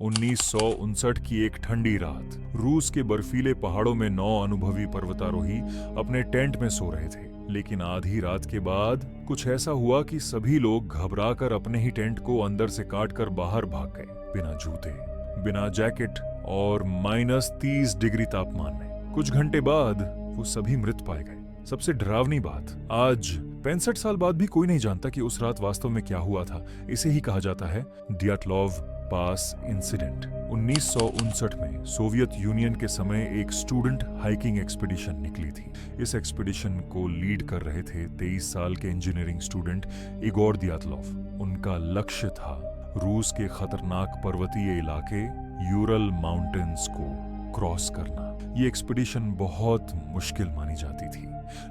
1959 की एक ठंडी रात रूस के बर्फीले पहाड़ों में 9 अनुभवी पर्वतारोही अपने टेंट में सो रहे थे। लेकिन आधी रात के बाद कुछ ऐसा हुआ कि सभी लोग घबराकर अपने ही टेंट को अंदर से काटकर बाहर भाग गए, बिना जूते, बिना जैकेट और -30 डिग्री तापमान में। कुछ घंटे बाद वो सभी मृत पाए गए। सबसे डरावनी बात, आज 65 साल बाद भी कोई नहीं जानता कि उस रात वास्तव में क्या हुआ था। इसे ही कहा जाता है डियाटलॉव पास इंसिडेंट। 1959 में सोवियत यूनियन के समय एक स्टूडेंट हाइकिंग एक्सपीडिशन निकली थी। इस एक्सपीडिशन को लीड कर रहे थे 23 साल के इंजीनियरिंग स्टूडेंट इगोर दियातलॉव। उनका लक्ष्य था रूस के खतरनाक पर्वतीय इलाके यूरल माउंटेन्स को क्रॉस करना। ये एक्सपीडिशन बहुत मुश्किल मानी जाती थी,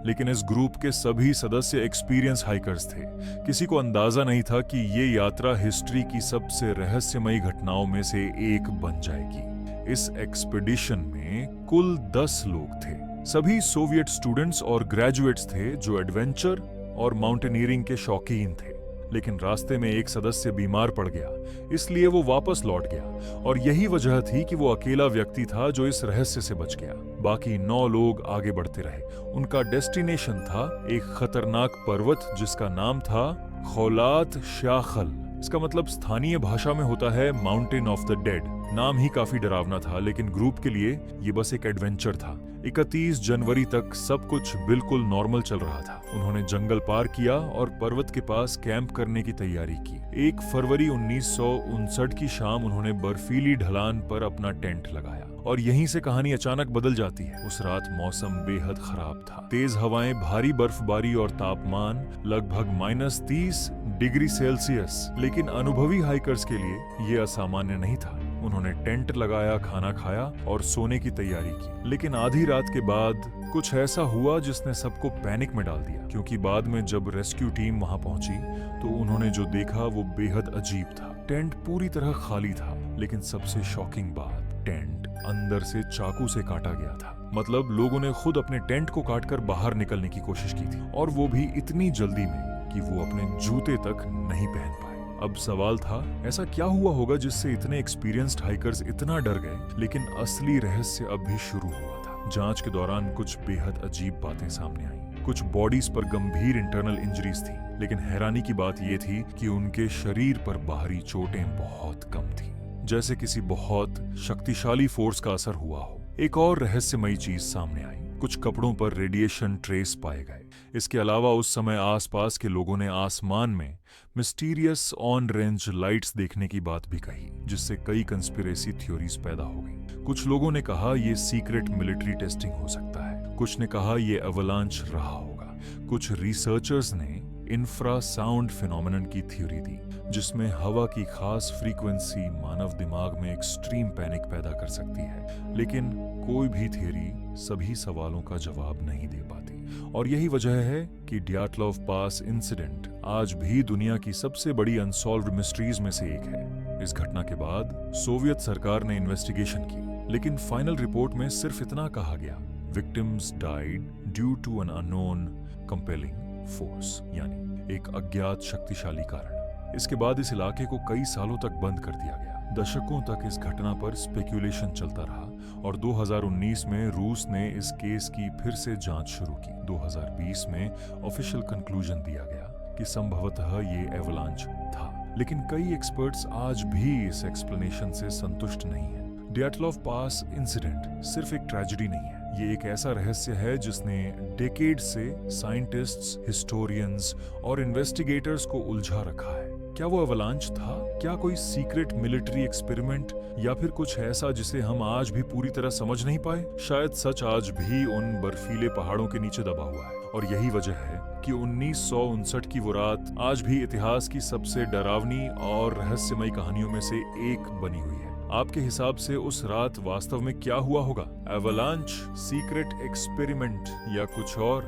लेकिन इस ग्रुप के सभी सदस्य एक्सपीरियंस हाइकर्स थे। किसी को अंदाजा नहीं था कि ये यात्रा हिस्ट्री की सबसे रहस्यमयी घटनाओं में से एक बन जाएगी। इस एक्सपीडिशन में कुल 10 लोग थे। सभी सोवियत स्टूडेंट्स और ग्रेजुएट्स थे जो एडवेंचर और माउंटेनियरिंग के शौकीन थे। लेकिन रास्ते में एक सदस्य बीमार पड़ गया, इसलिए वो वापस लौट गया और यही वजह थी कि वो अकेला व्यक्ति था जो इस रहस्य से बच गया। बाकी 9 लोग आगे बढ़ते रहे। उनका डेस्टिनेशन था एक खतरनाक पर्वत जिसका नाम था खौलात शाखल। इसका मतलब स्थानीय भाषा में होता है माउंटेन ऑफ द डेड। नाम ही काफी डरावना था, लेकिन ग्रुप के लिए ये बस एक एडवेंचर था। 31 जनवरी तक सब कुछ बिल्कुल नॉर्मल चल रहा था। उन्होंने जंगल पार किया और पर्वत के पास कैंप करने की तैयारी की। 1 फरवरी 1959 की शाम उन्होंने बर्फीली ढलान पर अपना टेंट लगाया और यहीं से कहानी अचानक बदल जाती है। उस रात मौसम बेहद खराब था। तेज हवाएं, भारी बर्फबारी और तापमान लगभग -30 डिग्री सेल्सियस। लेकिन अनुभवी हाइकर्स के लिए ये असामान्य नहीं था। उन्होंने टेंट लगाया, खाना खाया और सोने की तैयारी की। लेकिन आधी रात के बाद कुछ ऐसा हुआ जिसने सबको पैनिक में डाल दिया, क्योंकि बाद में जब रेस्क्यू टीम वहां पहुंची तो उन्होंने जो देखा वो बेहद अजीब था। टेंट पूरी तरह खाली था, लेकिन सबसे शॉकिंग बात, टेंट अंदर से चाकू से काटा गया था। मतलब लोगों ने खुद अपने टेंट को काटकर बाहर निकलने की कोशिश की थी, और वो भी इतनी जल्दी में कि वो अपने जूते तक नहीं पहन पाए। अब सवाल था, ऐसा क्या हुआ होगा जिससे इतने एक्सपीरियंस्ड हाइकर्स इतना डर गए। लेकिन असली रहस्य अब भी शुरू हुआ था। जांच के दौरान कुछ बेहद अजीब बातें सामने आईं। कुछ बॉडीज पर गंभीर इंटरनल इंजरीज थी, लेकिन हैरानी की बात यह थी कि उनके शरीर पर बाहरी चोटें बहुत कम थी, जैसे किसी बहुत शक्तिशाली फोर्स का असर हुआ हो। एक और रहस्यमयी चीज सामने आई। कुछ कपड़ों पर रेडिएशन ट्रेस पाए गए। इसके अलावा उस समय आसपास के लोगों ने आसमान में मिस्टीरियस ऑन रेंज लाइट्स देखने की बात भी कही, जिससे कई कंस्पिरेसी थ्योरीज पैदा हो गई। कुछ लोगों ने कहा ये सीक्रेट मिलिट्री टेस्टिंग हो सकता है, कुछ ने कहा ये अवलांच रहा होगा। कुछ रिसर्चर्स ने इंफ्रासाउंड फिनोमेनन की थ्योरी दी, जिसमें हवा की खास फ्रीक्वेंसी मानव दिमाग में एक्सट्रीम पैनिक पैदा कर सकती है। लेकिन कोई भी थ्योरी सभी सवालों का जवाब नहीं दे पाती, और यही वजह है कि डियाटलॉव पास इंसिडेंट आज भी दुनिया की सबसे बड़ी अनसॉल्व्ड मिस्ट्रीज में से एक है। इस घटना के बाद सोवियत सरकार ने इन्वेस्टिगेशन की, लेकिन फाइनल रिपोर्ट में सिर्फ इतना कहा गया, victims died due to an unknown compelling force, यानी एक अज्ञात शक्तिशाली कारण। इसके बाद इस इलाके को कई सालों तक बंद कर दिया गया। दशकों तक इस घटना पर स्पेक्यूलेशन चलता रहा और 2019 में रूस ने इस केस की फिर से जांच शुरू की। 2020 में ऑफिशियल कंक्लूजन दिया गया कि संभवतः ये एवलांच था, लेकिन कई एक्सपर्ट्स आज भी इस एक्सप्लेनेशन से संतुष्ट नहीं हैं। डियाटलॉव पास इंसिडेंट सिर्फ एक ट्रेजेडी नहीं है, ये एक ऐसा रहस्य है जिसने डेकेड से साइंटिस्ट्स, हिस्टोरियंस और इन्वेस्टिगेटर्स को उलझा रखा है। क्या वो अवलांच था? क्या कोई सीक्रेट मिलिट्री एक्सपेरिमेंट, या फिर कुछ ऐसा जिसे हम आज भी पूरी तरह समझ नहीं पाए? शायद सच आज भी उन बर्फीले पहाड़ों के नीचे दबा हुआ है, और यही वजह है कि 1959 की वो रात आज भी इतिहास की सबसे डरावनी और रहस्यमयी कहानियों में से एक बनी हुई है। आपके हिसाब से उस रात वास्तव में क्या हुआ होगा? एवलांच, सीक्रेट एक्सपेरिमेंट या कुछ और?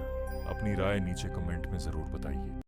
अपनी राय नीचे कमेंट में जरूर बताइए।